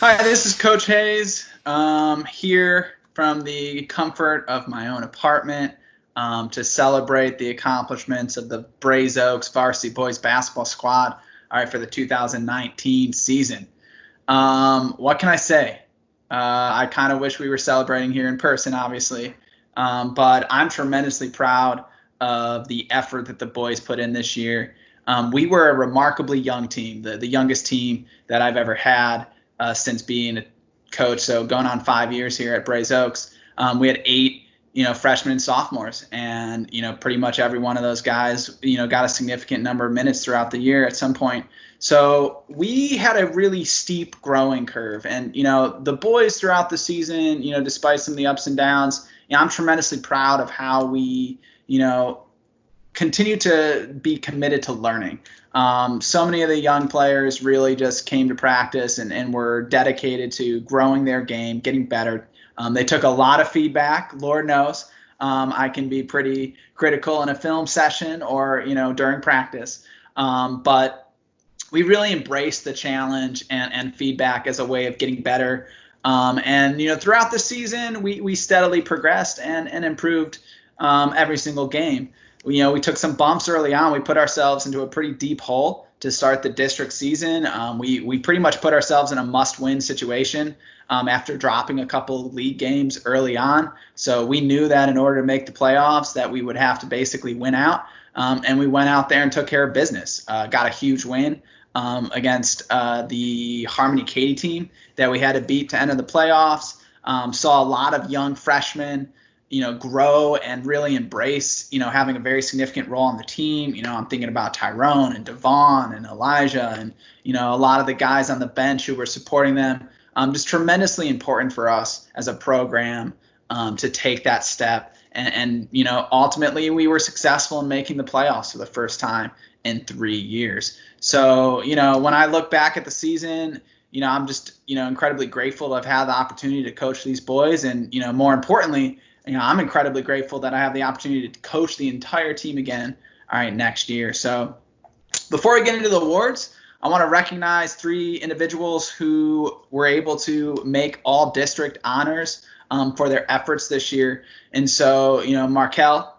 Hi, this is Coach Hayes, here from the comfort of my own apartment to celebrate the accomplishments of the Braze Oaks Varsity Boys Basketball Squad, all right, for the 2019 season. What can I say? I kind of wish we were celebrating here in person, obviously, but I'm tremendously proud of the effort that the boys put in this year. We were a remarkably young team, the youngest team that I've ever had since being a coach. So going on 5 years here at Braze Oaks, we had 8, freshmen and sophomores, and pretty much every one of those guys, got a significant number of minutes throughout the year at some point. So we had a really steep growing curve, and the boys throughout the season, despite some of the ups and downs, I'm tremendously proud of how we, continue to be committed to learning. So many of the young players really just came to practice and were dedicated to growing their game, getting better. They took a lot of feedback. Lord knows I can be pretty critical in a film session or during practice, but we really embraced the challenge and feedback as a way of getting better. And throughout the season, we steadily progressed and improved every single game. We took some bumps early on. We put ourselves into a pretty deep hole to start the district season. We pretty much put ourselves in a must-win situation after dropping a couple of league games early on. So we knew that in order to make the playoffs that we would have to basically win out. And we went out there and took care of business. Got a huge win against the Harmony Katy team that we had to beat to enter the playoffs. Saw a lot of young freshmen grow and really embrace, having a very significant role on the team. I'm thinking about Tyrone and Devon and Elijah and, a lot of the guys on the bench who were supporting them. Just tremendously important for us as a program to take that step. And ultimately we were successful in making the playoffs for the first time in 3 years. So, when I look back at the season, I'm just, incredibly grateful to have had the opportunity to coach these boys. And, more importantly, I'm incredibly grateful that I have the opportunity to coach the entire team again, all right, next year. So before we get into the awards, I want to recognize 3 individuals who were able to make all district honors for their efforts this year. And so, Markel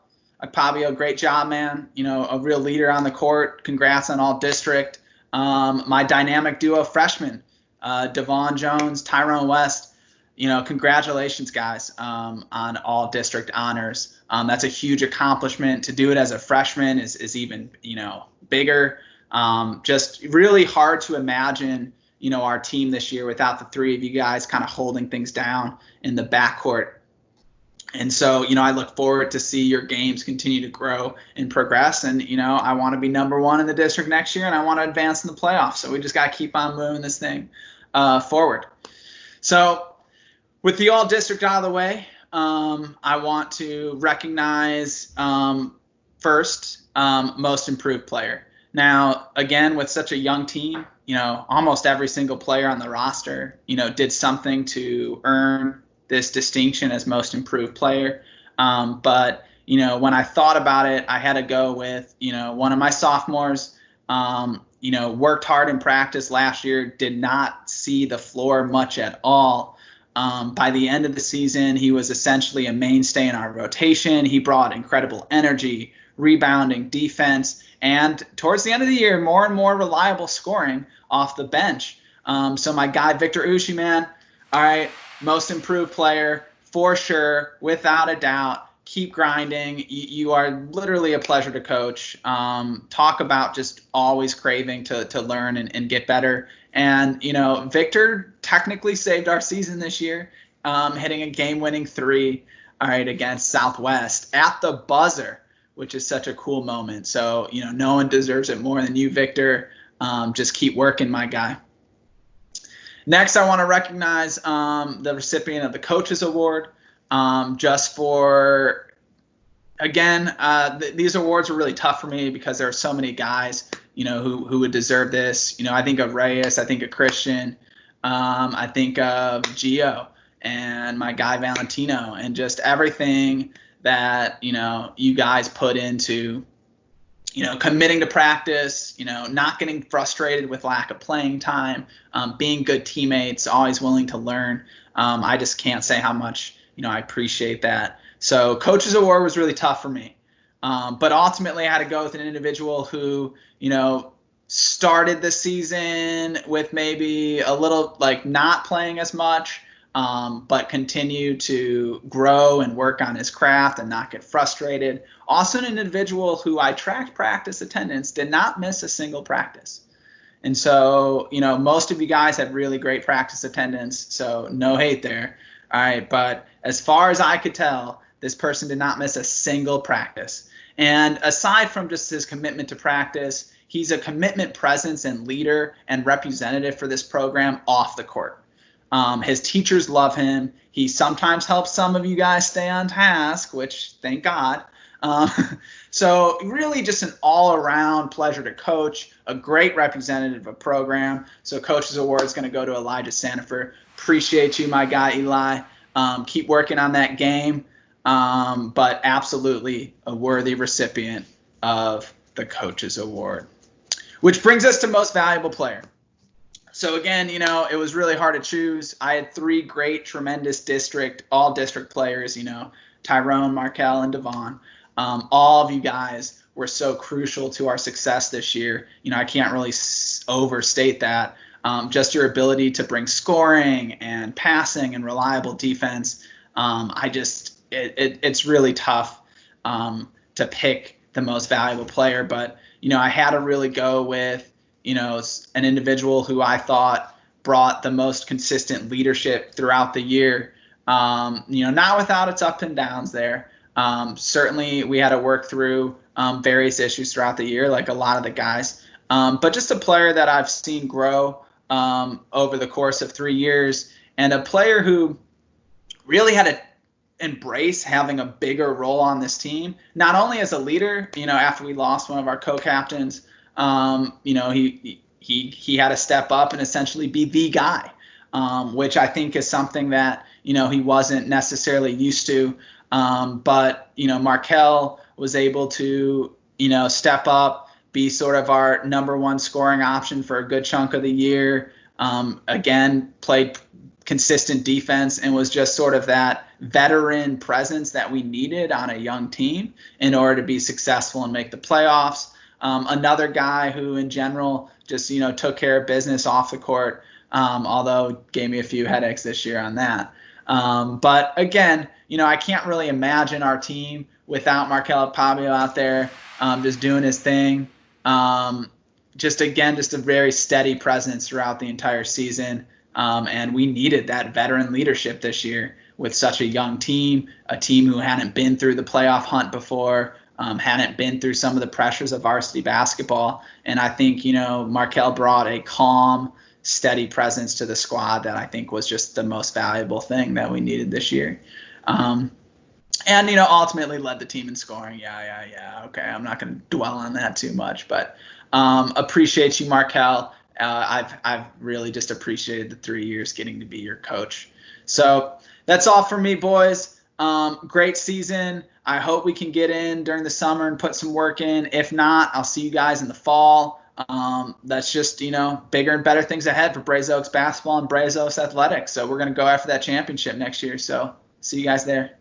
Pabio, great job, man. A real leader on the court. Congrats on all district. My dynamic duo freshmen, Devon Jones, Tyrone West. Congratulations, guys, on all district honors. That's a huge accomplishment. To do it as a freshman is even, bigger. Just really hard to imagine, our team this year without the 3 of you guys kind of holding things down in the backcourt. And so, I look forward to see your games continue to grow and progress. And, I want to be number 1 in the district next year, and I want to advance in the playoffs. So we just got to keep on moving this thing forward. So, with the all district out of the way, I want to recognize first most improved player. Now, again, with such a young team, almost every single player on the roster, did something to earn this distinction as most improved player. But when I thought about it, I had to go with, one of my sophomores, worked hard in practice last year, did not see the floor much at all. By the end of the season, he was essentially a mainstay in our rotation. He brought incredible energy, rebounding, defense, and towards the end of the year, more and more reliable scoring off the bench. So my guy, Victor Ushi, man, all right, most improved player for sure, without a doubt. Keep grinding. You are literally a pleasure to coach. Talk about just always craving to learn and get better. And, Victor technically saved our season this year, hitting a game-winning 3, all right, against Southwest at the buzzer, which is such a cool moment. So, no one deserves it more than you, Victor. Just keep working, my guy. Next, I want to recognize the recipient of the Coaches Award. Just for, again, these awards are really tough for me because there are so many guys, who would deserve this. I think of Reyes, I think of Christian, I think of Gio and my guy Valentino, and just everything that, you guys put into committing to practice, not getting frustrated with lack of playing time, being good teammates, always willing to learn. I just can't say how much, I appreciate that. So Coach's Award was really tough for me. But ultimately I had to go with an individual who, started the season with maybe a little like not playing as much, but continue to grow and work on his craft and not get frustrated. Also an individual who I tracked practice attendance, did not miss a single practice. And so, most of you guys had really great practice attendance, so no hate there. All right, but as far as I could tell, this person did not miss a single practice. And aside from just his commitment to practice, he's a commitment, presence, and leader and representative for this program off the court. His teachers love him. He sometimes helps some of you guys stay on task, which thank God. So really just an all-around pleasure to coach, a great representative of program. So Coach's Award is going to go to Elijah Sandifer. Appreciate you, my guy, Eli. Keep working on that game, but absolutely a worthy recipient of the Coach's Award. Which brings us to Most Valuable Player. So again, it was really hard to choose. I had three great, tremendous all district players, Tyrone, Markel, and Devon. All of you guys were so crucial to our success this year. I can't really overstate that. Just your ability to bring scoring and passing and reliable defense. It's really tough to pick the most valuable player, but I had to really go with an individual who I thought brought the most consistent leadership throughout the year. Not without its ups and downs there. Certainly we had to work through various issues throughout the year, like a lot of the guys. But just a player that I've seen grow over the course of 3 years, and a player who really had to embrace having a bigger role on this team, not only as a leader, after we lost one of our co-captains, he had to step up and essentially be the guy, which I think is something that, he wasn't necessarily used to. But Markel was able to, step up, be sort of our number one scoring option for a good chunk of the year. Again, played consistent defense and was just sort of that veteran presence that we needed on a young team in order to be successful and make the playoffs. Another guy who in general just, took care of business off the court, although gave me a few headaches this year on that. But again, I can't really imagine our team without Markel Pabio out there just doing his thing. Just a very steady presence throughout the entire season. And we needed that veteran leadership this year with such a young team, a team who hadn't been through the playoff hunt before, hadn't been through some of the pressures of varsity basketball. And I think, Markel brought a calm, steady presence to the squad that I think was just the most valuable thing that we needed this year. And, ultimately led the team in scoring. Yeah. Okay. I'm not going to dwell on that too much, but appreciate you, Markel. I've really just appreciated the 3 years getting to be your coach. So that's all for me, boys. Great season. I hope we can get in during the summer and put some work in. If not, I'll see you guys in the fall. That's just, bigger and better things ahead for Braes Oaks basketball and Braes Oaks athletics. So we're going to go after that championship next year. So see you guys there.